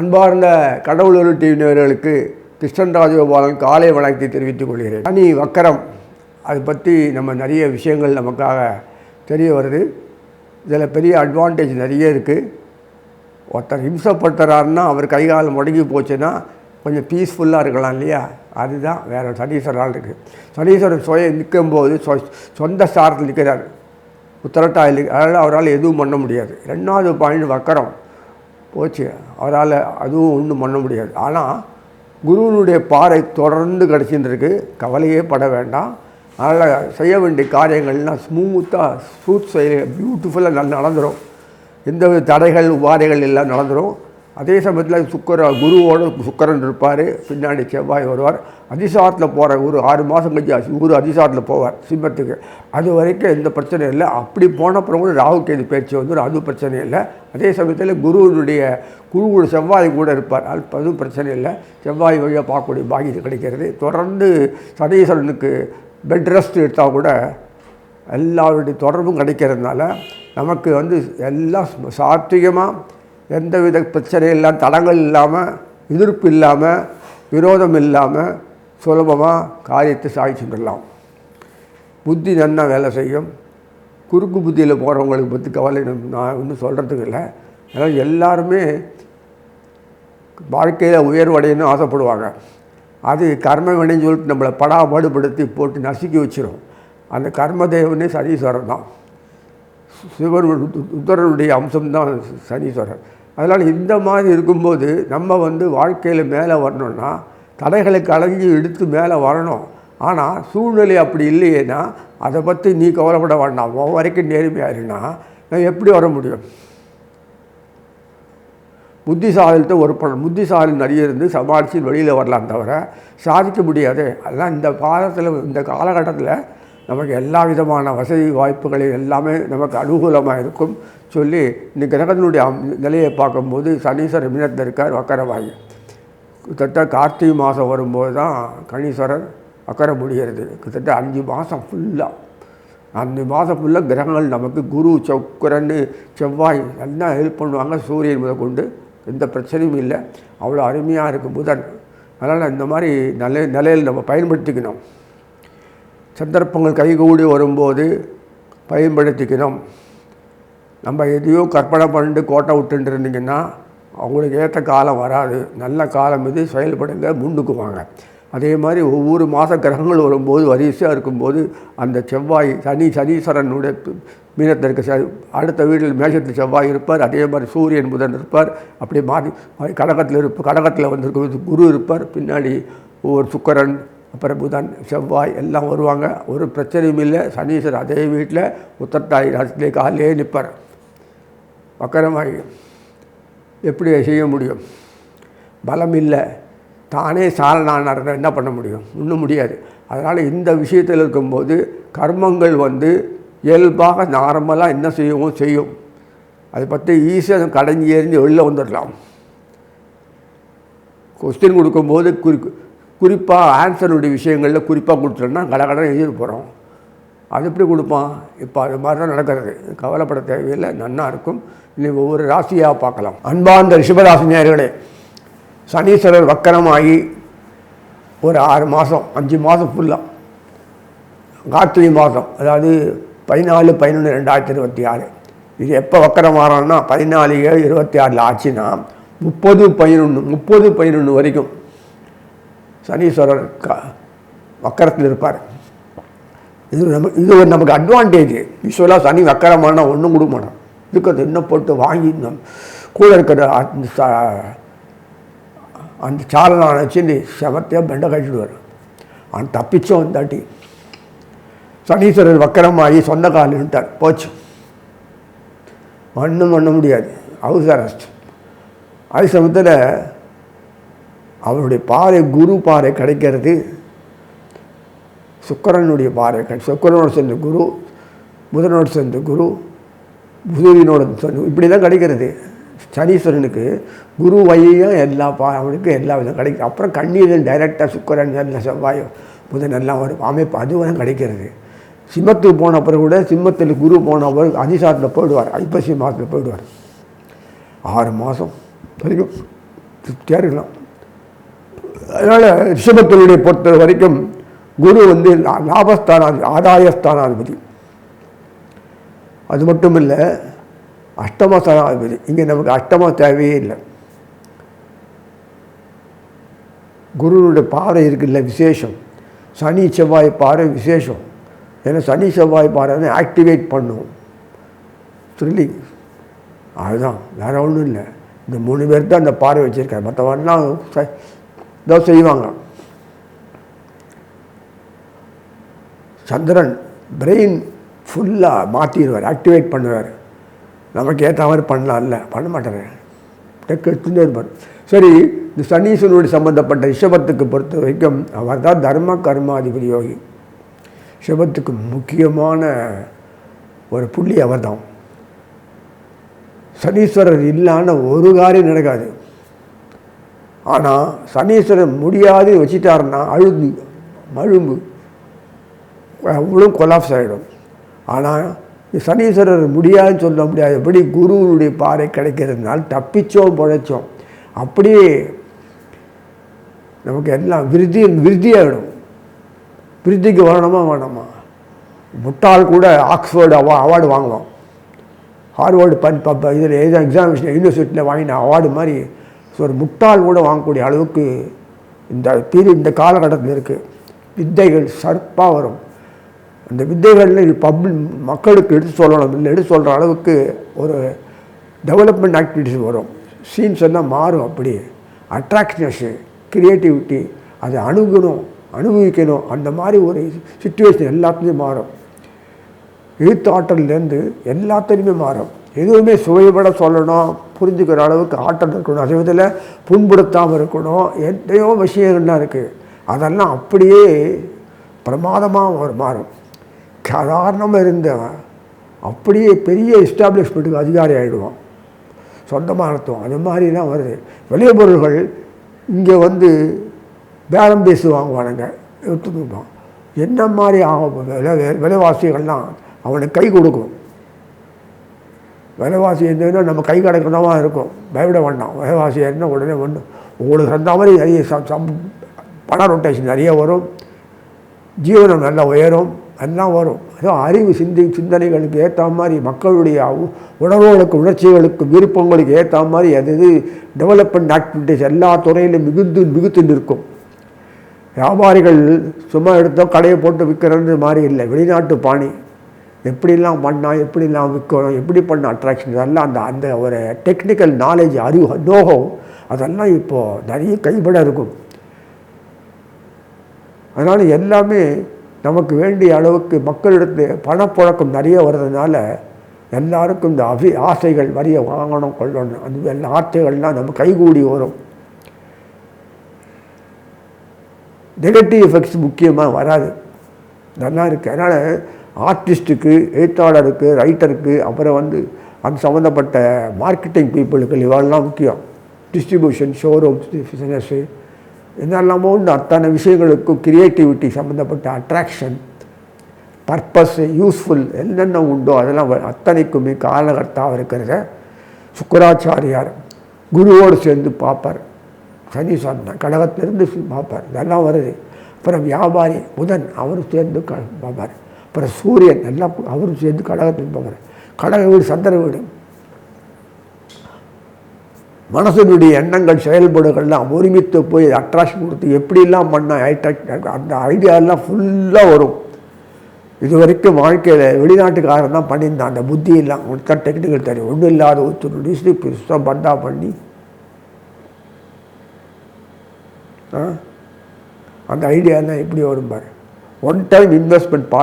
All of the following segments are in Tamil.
அன்பார்ந்த கடவுளொரு டிவி நேயர்களுக்கு கிருஷ்ணன் ராஜகோபாலன் காலை வணக்கத்தை தெரிவித்துக் கொள்கிறேன். சனி வக்கரம் அதை பற்றி நம்ம நிறைய விஷயங்கள் நமக்காக தெரிய வருது. இதில் பெரிய அட்வான்டேஜ் நிறைய இருக்குது. ஒருத்தர் ஹிம்சப்படுத்துறாருன்னா அவர் கைகால் முடங்கி போச்சுன்னா கொஞ்சம் பீஸ்ஃபுல்லாக இருக்கலாம் இல்லையா? அதுதான் வேறு சனீஸ்வரனால் இருக்குது. சனீஸ்வரன் நிற்கும்போது சொந்த ஸ்தானத்தில் நிற்கிறார், உத்தரட்டாயில். அதனால் அவரால் எதுவும் பண்ண முடியாது. 2வது பாயிண்ட் வக்கரம் போச்சு, அவரால் அதுவும் ஒன்றும் பண்ண முடியாது. ஆனால் குருவினுடைய பாறை தொடர்ந்து கிடச்சின்னு இருக்குது, கவலையே பட வேண்டாம். அதனால் செய்ய வேண்டிய காரியங்கள்லாம் ஸ்மூத்தாக பியூட்டிஃபுல்லாக நடந்துடும். எந்த தடைகள் உபாதைகள் எல்லாம் நடந்துடும். அதே சமயத்தில் குருவோடு சுக்கரன் இருப்பார், பின்னாடி செவ்வாய் வருவார். அதிசாரத்தில் போகிற ஒரு 6 மாதம் கழிச்சு குரு அதிசாரத்தில் போவார் சிம்மத்துக்கு. அது வரைக்கும் எந்த பிரச்சனையும் இல்லை. அப்படி போனப்புறம் கூட ராகு கேது பயிற்சி வந்துடும், அது பிரச்சனை இல்லை. அதே சமயத்தில் குருவினுடைய செவ்வாய் கூட இருப்பார், அதுவும் பிரச்சனை இல்லை. செவ்வாய் வழியாக பார்க்கக்கூடிய பாக்கியம் கிடைக்கிறது. தொடர்ந்து சனீஸ்வரனுக்கு பெட் ரெஸ்ட் எடுத்தால் கூட எல்லாருடைய தொடர்பும் கிடைக்கிறதுனால நமக்கு எல்லாம் சாத்விகமாக எந்தவித பிரச்சனை இல்லாமல், தடங்கள் இல்லாமல், எதிர்ப்பு இல்லாமல், விரோதம் இல்லாமல் சுலபமாக காரியத்தை சாதிச்சுடலாம். புத்தி நன்னா வேலை செய்யும். குறுக்கு புத்தியில் போகிறவங்களுக்கு பற்றி கவலை நான் ஒன்றும் சொல்கிறதுக்கு இல்லை. அதனால் எல்லாருமே வாழ்க்கையில் உயர்வடையணும்னு ஆசைப்படுவாங்க. அது கர்ம வினைன்னு சொல்லிட்டு நம்மளை பாடுபடுத்தி போட்டு நசுக்கி வச்சிடும். அந்த கர்மதேவனே சனீஸ்வரன் தான். ருத்ரனுடைய அம்சம்தான் சனீஸ்வரன். அதனால் இந்த மாதிரி இருக்கும்போது நம்ம வாழ்க்கையில் மேலே வரணும்னா தடைகளை களைஞ்சி எடுத்து மேலே வரணும். ஆனால் சூழ்நிலை அப்படி இல்லையேன்னா அதை பற்றி நீ கவலைப்பட வேண்டாம். வரைக்கும் நேர்மையாயிருன்னா நான் எப்படி வர முடியும்? புத்திசாலிகிட்ட ஒரு புத்திசாலி நிறைய இருந்து சமாளித்து வெளியில் வரலாம், தவிர சாதிக்க முடியாது. அதெல்லாம் இந்த பாதத்தில் இந்த காலகட்டத்தில் நமக்கு எல்லா விதமான வசதி வாய்ப்புகள் எல்லாமே நமக்கு அனுகூலமாக இருக்கும் சொல்லி இந்த கிரகத்தினுடைய நிலையை பார்க்கும்போது சனீஸ்வரர் மீனத்தில் இருக்கார் வக்கரமாகி. கிட்டத்தட்ட கார்த்திகை மாதம் வரும்போது தான் கணீஸ்வரர் வக்கர முடிகிறது. கிட்டத்தட்ட 5 மாதம் ஃபுல்லாக 5 மாதம் ஃபுல்லாக கிரகங்கள் நமக்கு குரு சுக்கிரன் செவ்வாய் எல்லாம் ஹெல்ப் பண்ணுவாங்க. சூரியன் முதல் கொண்டு எந்த பிரச்சனையும் இல்லை. அவ்வளோ அருமையாக இருக்குது புதன். அதனால் இந்த மாதிரி நிலையில் நம்ம பயன்படுத்திக்கணும். சந்தர்ப்பங்கள் கைகூடி வரும்போது பயன்படுத்திக்கணும். நம்ம எதையோ கற்பனை பண்ணிட்டு கோட்டை விட்டுட்டு இருந்தீங்கன்னா அவங்களுக்கு ஏற்ற காலம் வராது. நல்ல காலம் இது, செயல்படுங்க, முன்னுக்கு வாங்க. அதே மாதிரி ஒவ்வொரு மாத கிரகங்கள் வரும்போது வரிசையாக இருக்கும்போது அந்த செவ்வாய் சனீஸ்வரனுடைய மீனத்திற்கு அடுத்த வீட்டில் மேஷத்தில் செவ்வாய் இருப்பார். அதே மாதிரி சூரியன் புதன் இருப்பார். அப்படியே மாறி கடகத்தில் வந்திருக்கும் குரு இருப்பார். பின்னாடி ஒவ்வொரு சுக்கரன், அப்புறம் புதன், செவ்வாய் எல்லாம் வருவாங்க. ஒரு பிரச்சனையும் இல்லை. சனீஸ்வரர் அதே வீட்டில் உத்தரட்டாய் ராசிலே காலையே நிற்பார். வக்கரமாகி எப்படி செய்ய முடியும்? பலம் இல்லை. தானே சாலனான என்ன பண்ண முடியும்? ஒன்றும் முடியாது. அதனால் இந்த விஷயத்தில் இருக்கும்போது கர்மங்கள் இயல்பாக நார்மலாக என்ன செய்யும். அதை பற்றி ஈஸியாக கடைஞ்சி எறிஞ்சு வெளில வந்துடலாம். கொஸ்டின் கொடுக்கும்போது குறிப்பாக ஆன்சருடைய விஷயங்களில் குறிப்பாக கொடுத்துட்டோம்னா கடகடன் எழுதி போகிறோம். அது எப்படி கொடுப்பான்? இப்போ அது மாதிரி தான் நடக்கிறது. கவலைப்பட தேவையில்லை, நன்னா இருக்கும். இன்னும் ஒவ்வொரு ராசியாக பார்க்கலாம். அன்பார்ந்த ரிஷபராசினியர்களே, சனீஸ்வரர் வக்கரமாகி ஒரு 6 மாதம் 5 மாதம் ஃபுல்லாக கார்த்திகை மாதம், அதாவது 14/11/2026. இது எப்போ வக்கரம் ஆறான்னா 14/7/26 ஆச்சுன்னா 30/11 வரைக்கும் சனீஸ்வரர் வக்கரத்தில் இருப்பார். இது நமக்கு அட்வான்டேஜ். யூஸ்வலாக சனி வக்கரமான ஒன்றும் கொடுக்க மாட்டோம். இதுக்கு அது என்ன போட்டு வாங்கி கூட இருக்கிற அந்த சாலனான வச்சு செமத்தையாக பெண்டை கழிச்சுடுவார். அவன் தப்பிச்சோம் வந்தாட்டி. சனீஸ்வரர் வக்கரமாகி சொந்த காலிட்டார், போச்சு, ஒன்றும் பண்ண முடியாது, ஹவுஸ் அரெஸ்ட். அதே சமயத்தில் அவருடைய பாறை குரு பாறை கிடைக்கிறது. சுக்கரனுடைய பாறை சுக்கரனோடு சேர்ந்த குரு, புதனோடு சேர்ந்த குரு, புதனோட இப்படி தான் கிடைக்கிறது. சனீஸ்வரனுக்கு குரு வழியாக அவனுக்கு எல்லா விதம் கிடைக்கும். அப்புறம் கண்ணீரில் டைரெக்டாக சுக்கரன் எல்லாம் செவ்வாய் புதன் எல்லாம் வரும் அமைப்பு, அதுவரை கிடைக்கிறது. சிம்மத்துக்கு போன பிறகு கூட சிம்மத்தில் குரு போன பிறகு அதிசாரத்தில் போயிடுவார், ஐப்பசி மாதத்தில் போயிடுவார். 6 மாதம் வரைக்கும் திருப்தியாக இருக்கலாம். அதனால் ரிஷபத்தொழிலை பொறுத்த வரைக்கும் குரு வந்து லாபஸ்தானாதிபதி, ஆதாயஸ்தானாதிபதி. அது மட்டும் இல்லை, அஷ்டமஸ்தானாதிபதி. இங்கே நமக்கு அஷ்டம தேவையே இல்லை. குருனுடைய பார்வை இருக்குல்ல, விசேஷம். சனி செவ்வாய் பார்வை விசேஷம். ஏன்னா சனி செவ்வாய் பார்வை ஆக்டிவேட் பண்ணும், த்ரில்லிங். அதுதான், வேற ஒன்றும் இல்லை. இந்த 3 பேர் தான் அந்த பார்வை வச்சுருக்காரு. மற்றவெல்லாம் இதோ செய்வாங்க. சந்திரன் பிரெயின் ஃபுல்லாக மாற்றிடுவார், ஆக்டிவேட் பண்ணுவார். நமக்கு ஏற்ற மாதிரி பண்ணலாம், இல்லை பண்ண மாட்டார், டெக் எடுத்துகிட்டே இருப்பார். சரி, இந்த சனீஸ்வரனுடைய சம்பந்தப்பட்ட ரிஷபத்துக்கு பொறுத்த வரைக்கும் அவர் தான் தர்ம கர்மாதிபதி யோகி. ரிஷபத்துக்கு முக்கியமான ஒரு புள்ளி அவர் தான். சனீஸ்வரர் இல்லாத ஒரு காரியம் நடக்காது. ஆனால் சனீஸ்வரர் முடியாது வச்சுட்டாருன்னா மழும்பு அவ்வளோ கொலாப்ஸ் ஆகிடும். ஆனால் சனீஸ்வரர் முடியாதுன்னு சொல்ல முடியாது. எப்படி குருவுடைய பாறை கிடைக்கிறதுனால தப்பிச்சோம் பிழைச்சோம். அப்படியே நமக்கு எல்லாம் விருத்தியாகிடும். விருத்திக்கு வேணாமா? முட்டாள் கூட ஆக்ஸ்ஃபோர்டு அவார்டு வாங்குவோம். ஹார்வர்டு இதில் எக்ஸாமினேஷன் யூனிவர்சிட்டியில் வாங்கின அவார்டு மாதிரி ஒரு முட்டாள் கூட வாங்கக்கூடிய அளவுக்கு இந்த காலகட்டத்தில் இருக்குது. வித்தைகள் சர்ப்பாக வரும். அந்த வித்தைகளில் மக்களுக்கு எடுத்து சொல்லணும், இல்லை எடுத்து சொல்கிற அளவுக்கு ஒரு டெவலப்மெண்ட் ஆக்டிவிட்டிஸ் வரும். சீன்ஸ் எல்லாம் மாறும். அப்படி அட்ராக்ஷனஸ்ஸு, க்ரியேட்டிவிட்டி, அதை அனுபவிக்கணும். அந்த மாதிரி ஒரு சிச்சுவேஷன் எல்லாத்துலேயும் மாறும். எழுத்தாற்றல்லேருந்து எல்லாத்துலேயுமே மாறும். எதுவுமே சுவைபட சொல்லணும், புரிஞ்சுக்கிற அளவுக்கு ஆற்றல் இருக்கணும். அதே விதத்தில் புண்படுத்தாமல் இருக்கணும். எத்தனையோ விஷயங்கள்லாம் இருக்குது. அதெல்லாம் அப்படியே பிரமாதமாக மாறும். சாதாரணமாக இருந்தவன் அப்படியே பெரிய எஸ்டாப்ளிஷ்மெண்ட்டுக்கு அதிகாரி ஆகிடுவான், சொந்தமாக நடத்துவோம். அது மாதிரிலாம் வருது. வெளிய பொருள்கள் இங்கே வந்து பேரம் பேசி வாங்குவானுங்க, எடுத்துக்குவான். என்ன மாதிரி ஆகும் விலைவாசிகள்லாம் அவனுக்கு கை கொடுக்கும். விலைவாசி இருந்ததுன்னா நம்ம கை கிடைக்கிறதா இருக்கும். பயப்பட வேண்டாம். விலைவாசி என்ன உடனே ஒன்று உங்களுக்கு அந்த மாதிரி நிறைய பண ரொட்டேஷன் நிறைய வரும். ஜீவனம் நல்லா உயரும், எல்லாம் வரும். அதுவும் அறிவு சிந்தனைகளுக்கு ஏற்ற மாதிரி, மக்களுடைய உணர்வுகளுக்கு, உணர்ச்சிகளுக்கு, விருப்பங்களுக்கு ஏற்ற மாதிரி அது டெவலப்மெண்ட் ஆக்டிவிட்டிஸ் எல்லா துறையிலும் மிகுத்து நிற்கும். வியாபாரிகள் சும்மா எடுத்தோம் கடையை போட்டு விற்கிறது மாதிரி இல்லை. வெளிநாட்டு பாணி எப்படிலாம் பண்ணால், எப்படிலாம் விற்கணும், எப்படி பண்ண அட்ராக்ஷன், அதெல்லாம் அந்த ஒரு டெக்னிக்கல் நாலேஜ், அறிவு, நோகம், அதெல்லாம் இப்போது நிறைய கைப்பட இருக்கும். அதனால் எல்லாமே நமக்கு வேண்டிய அளவுக்கு மக்களிடத்து பணப்புழக்கம் நிறைய வர்றதுனால எல்லாருக்கும் இந்த ஆசைகள் நிறைய வாங்கணும், கொள்ளணும். அந்த எல்லா ஆசைகள்லாம் நம்ம கைகூடி வரும். நெகட்டிவ் எஃபெக்ட்ஸ் முக்கியமாக வராது, நல்லா இருக்குது. அதனால் ஆர்டிஸ்ட்டுக்கு, எழுத்தாளருக்கு, ரைட்டருக்கு, அப்புறம் அது சம்மந்தப்பட்ட மார்க்கெட்டிங் பீப்புளுக்கு இவெல்லாம் முக்கியம். டிஸ்ட்ரிபியூஷன், ஷோரூம்ஸ், பிஸ்னஸ்ஸு, என்னெல்லாமோ அத்தனை விஷயங்களுக்கும் கிரியேட்டிவிட்டி சம்மந்தப்பட்ட அட்ராக்ஷன், பர்பஸ், யூஸ்ஃபுல் என்னென்ன உண்டோ அதெல்லாம் அத்தனைக்குமே காலகர்த்தாக இருக்கிறத சுக்கராச்சாரியார் குருவோடு சேர்ந்து பார்ப்பார். சனீஸ்வரன் கடகத்திலிருந்து பார்ப்பார். இதெல்லாம் வருது. அப்புறம் வியாபாரி புதன் அவரும் சேர்ந்து பார்ப்பார். அப்புறம் சூரியன் எல்லாம் அவரும் சேர்ந்து கடகத்தில் பார்ப்பார். கடக வீடு சந்திர வீடு. மனசனுடைய எண்ணங்கள், செயல்பாடுகள்லாம் ஒருமித்து போய் அட்ராக்ஷன் கொடுத்து எப்படிலாம் பண்ணால் அந்த ஐடியாலாம் ஃபுல்லாக வரும். இது வரைக்கும் வாழ்க்கையில் வெளிநாட்டுக்காரன் தான் பண்ணியிருந்தான். அந்த புத்தியெல்லாம் உனக்கு டெக்னிக்கல் தெரியும். ஒன்றும் இல்லாத ஒருத்தர் புதுசாக பந்தா பண்ணி அந்த ஐடியாலாம் எப்படி வரும் பாரு. ஒன் டைம் இன்வெஸ்ட்மெண்ட்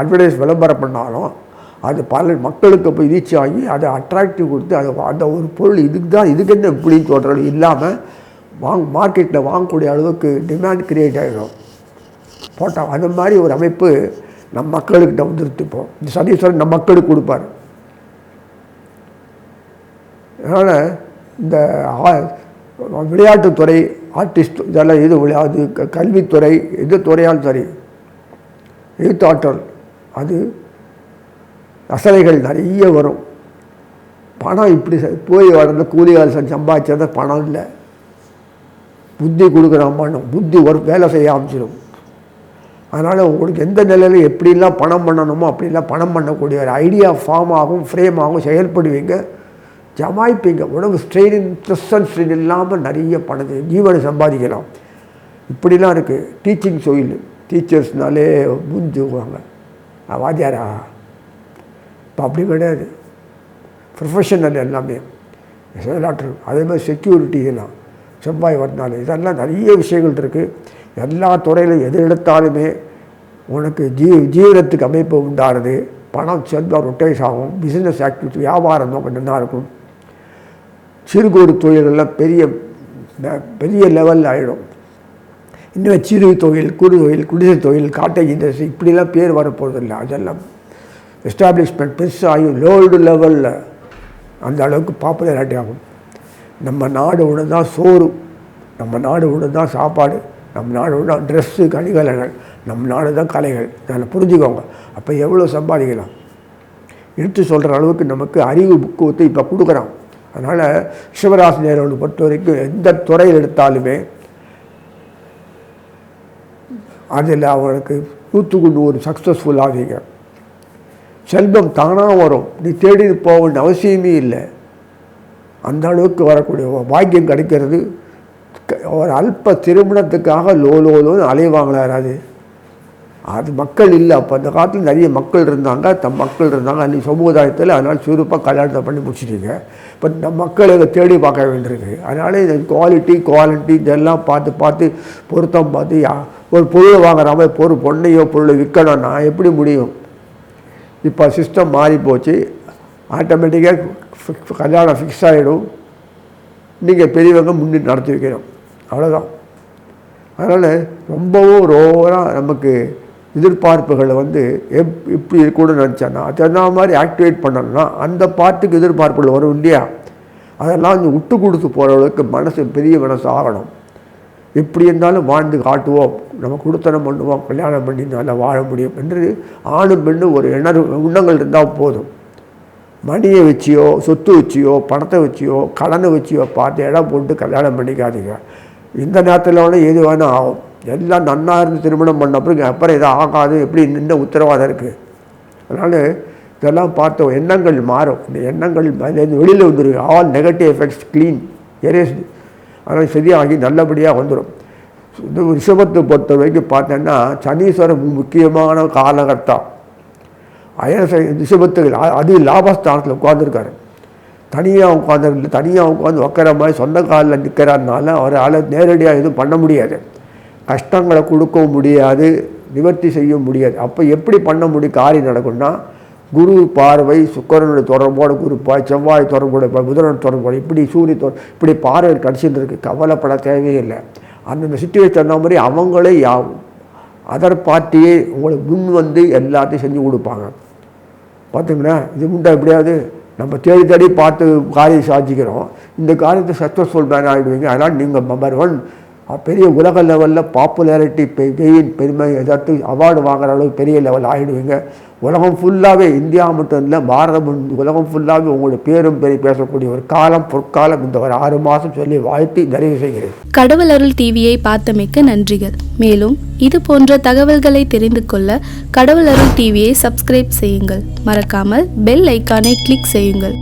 அட்வர்டைஸ் விளம்பரம் பண்ணாலும் அது பல மக்களுக்கு போய் ரீச் ஆகி அதை அட்ராக்டிவ் கொடுத்து அந்த ஒரு பொருள் இதுக்கு என்ன இப்படின்னு சொல்கிறது இல்லாமல் மார்க்கெட்டில் வாங்கக்கூடிய அளவுக்கு டிமாண்ட் கிரியேட் ஆகிடும் போட்டால். அந்த மாதிரி ஒரு அமைப்பு நம் மக்களுக்கிட்ட வந்துருத்து. இப்போ இந்த சனீஸ்வரன் நம் மக்களுக்கு கொடுப்பார். அதனால் இந்த விளையாட்டுத்துறை, ஆர்டிஸ்ட், இதெல்லாம் அது கல்வித்துறை, எது துறையாலும் சரி, எழுத்தாற்றல், அது அசலைகள் நிறைய வரும். பணம் இப்படி போய் வர்றது கூலிகால் சம்பாதிச்சது பணம் இல்லை. புத்தி கொடுக்குறான், புத்தி ஒரு வேலை செய்ய ஆரம்பிச்சிடும். அதனால் உங்களுக்கு எந்த நிலையில் எப்படிலாம் பணம் பண்ணணுமோ அப்படிலாம் பணம் பண்ணக்கூடிய ஒரு ஐடியா ஃபார்ம் ஆகும், ஃப்ரேம் ஆகும், செயல்படுவீங்க, ஜமாய்ப்பீங்க. உணவு ஸ்ட்ரெயின், ஸ்ட்ரெஸ் அண்ட் ஸ்ட்ரெயின் இல்லாமல் நிறைய பணத்தை ஜீவனை சம்பாதிக்கலாம். இப்படிலாம் இருக்குது. டீச்சிங் தொழில், டீச்சர்ஸ்னாலே முடிஞ்சுக்குவாங்க, வாத்தியாரா. இப்போ அப்படி கிடையாது. ப்ரொஃபஷனல் எல்லாமே செயலாற்றல். அதே மாதிரி செக்யூரிட்டி இதெல்லாம் செவ்வாய் வரனால இதெல்லாம் நிறைய விஷயங்கள் இருக்குது. எல்லா துறையிலும் எது எடுத்தாலுமே உனக்கு ஜீவனத்துக்கு அமைப்பு உண்டாகிறது. பணம் செல்வம் ரொட்டேஷ் ஆகும். பிஸ்னஸ் ஆக்டிவிட்டி, வியாபாரம் கொஞ்சம் நல்லா இருக்கும். சிறு குறு தொழில்கள்லாம் பெரிய பெரிய லெவலில் ஆகிடும். இன்னும் சிறு தொழில், குறு தொழில், குடிசை தொழில், காட்டேஜ் இண்டஸ்ட்ரி இப்படிலாம் பேர் வரப்போகிறதில்லை. அதெல்லாம் எஸ்டாப்ளிஷ்மெண்ட் பெருசாகி லோல்டு லெவலில் அந்த அளவுக்கு பாப்புலராட்டி ஆகும். நம்ம நாடு ஒன்று தான் சோறு, நம்ம நாடு ஒன்று தான் சாப்பாடு, நம்ம நாடு ஒன்று தான் ட்ரெஸ்ஸு, கணிகலங்கள், நம்ம நாடு தான் கலைகள். அதில் புரிஞ்சுக்கோங்க. அப்போ எவ்வளோ சம்பாதிக்கலாம் எடுத்து சொல்கிற அளவுக்கு நமக்கு அறிவு புக்குவத்தை இப்போ கொடுக்குறான். அதனால் சிவராசி நேரத்தை பொறுத்த வரைக்கும் எந்த துறையில் எடுத்தாலுமே அதில் அவனுக்கு 100% சக்ஸஸ்ஃபுல் ஆகுங்க. செல்வம் தானாக வரும், நீ தேடி போக வேண்டிய அவசியமே இல்லை. அந்த அளவுக்கு வரக்கூடிய பாக்கியம் கிடைக்கிறது. ஒரு அல்ப திருமணத்துக்காக லோன்னு அலைவாங்களாராது. அது மக்கள் இல்லை. அப்போ அந்த காலத்தில் நிறைய மக்கள் இருந்தாங்க, மக்கள் இருந்தாங்க அன்றைக்கி சமுதாயத்தில். அதனால் சுருப்பாக கல்யாணத்தை பண்ணி முடிச்சிட்டீங்க. இப்போ நம்ம மக்கள் இதை தேடி பார்க்க வேண்டியிருக்கு. அதனால் இந்த குவாலிட்டி இதெல்லாம் பார்த்து பொருத்தம் பார்த்து ஒரு பொருளை வாங்குற மாதிரி பொண்ணையோ பொருளை விற்கணும்னா எப்படி முடியும்? இப்போ சிஸ்டம் மாறி போச்சு. ஆட்டோமேட்டிக்காக கல்யாணம் ஃபிக்ஸ் ஆகிடும். நீங்கள் பெரியவங்க முன்னிட்டு நடத்தி வைக்கணும், அவ்வளோதான். அதனால் ரொம்பவும் ரோவராக நமக்கு எதிர்பார்ப்புகளை இப்படி கூட நினச்சானா அதென்ன மாதிரி ஆக்டிவேட் பண்ணணும்னா அந்த பாட்டுக்கு எதிர்பார்ப்புகள் வரும் இல்லையா? அதெல்லாம் கொஞ்சம் விட்டு கொடுத்து போகிற அளவுக்கு மனசு பெரிய மனசு ஆகணும். எப்படி இருந்தாலும் வாழ்ந்து காட்டுவோம், நம்ம கொடுத்தனம் பண்ணுவோம், கல்யாணம் பண்ணி நல்லா வாழ முடியும் என்று ஆணும் பெண்ணும் ஒரு எண்ணங்கள் இருந்தால் போதும். மணியை வச்சியோ, சொத்து வச்சியோ, பணத்தை வச்சியோ, கடனை வச்சியோ பார்த்து இடம் போட்டு கல்யாணம் பண்ணிக்காதீங்க. இந்த நேரத்தில் எது வேணால் ஆகும். எல்லாம் நன்னா இருந்து திருமணம் பண்ண அப்புறம் எதுவும் ஆகாது எப்படி நின்று உத்தரவாதம் இருக்குது. அதனால் இதெல்லாம் பார்த்தோம். எண்ணங்கள் மாறும். இந்த எண்ணங்கள் வெளியில் வந்துடும். All negative effects clean erased. அதனால் சரியாகி நல்லபடியாக வந்துடும். இந்த ரிஷபத்தை பொறுத்த வரைக்கும் பார்த்தோன்னா சனீஸ்வரன் முக்கியமான காலகட்டம். ரிஷபத்துக்கு அது லாபஸ்தானத்தில் உட்காந்துருக்காரு. தனியாக உட்காந்து உட்கார மாதிரி சொந்த காலில் நிற்கிறாருனால அவரால் நேரடியாக எதுவும் பண்ண முடியாது. கஷ்டங்களை கொடுக்கவும் முடியாது, நிவர்த்தி செய்ய முடியாது. அப்போ எப்படி பண்ண முடியும்? காரியம் நடக்கும்னா குரு பார்வை, சுக்கிரனுடைய தொடர்போடு குரு பார்வை, செவ்வாய் தொடர்போடு புதனோட தொடர்போடு இப்படி சூரிய இப்படி பார்வை கடிச்சிட்டு இருக்கு. கவலைப்பட தேவையில்லை. அந்தந்த சிச்சுவேஷன் அந்த மாதிரி அவங்களே அதர் பார்ட்டியே உங்களுக்கு முன் எல்லாத்தையும் செஞ்சு கொடுப்பாங்க. பார்த்துங்களா, இது முண்டா எப்படியாவது நம்ம தேடி பார்த்து காரியம் சாதிக்கிறோம். இந்த காரியத்தை சக்ஸஸ்ஃபுல் மேன் ஆகிடுவீங்க. அதனால் நீங்கள் நம்பர் 1 பெரிய உலக லெவலில் பாப்புலாரிட்டி பெருமை ஏதாட்டு அவார்டு வாங்குற அளவுக்கு பெரிய லெவல் ஆகிடுவீங்க. உலகம் ஃபுல்லாகவே, இந்தியா மட்டும் இல்லை பாரதம் உலகம் ஃபுல்லாகவே உங்களுடைய பேரும் பேசக்கூடிய ஒரு காலம் பொற்காலம் இந்த ஒரு 6 மாதம் சொல்லி வாழ்த்தி நிறைவு செய்கிறேன். கடவுள் அருள் டிவியை பார்த்தமைக்க நன்றிகள். மேலும் இது போன்ற தகவல்களை தெரிந்து கொள்ள கடவுள் அருள் டிவியை சப்ஸ்கிரைப் செய்யுங்கள். மறக்காமல் பெல் ஐக்கானை கிளிக் செய்யுங்கள்.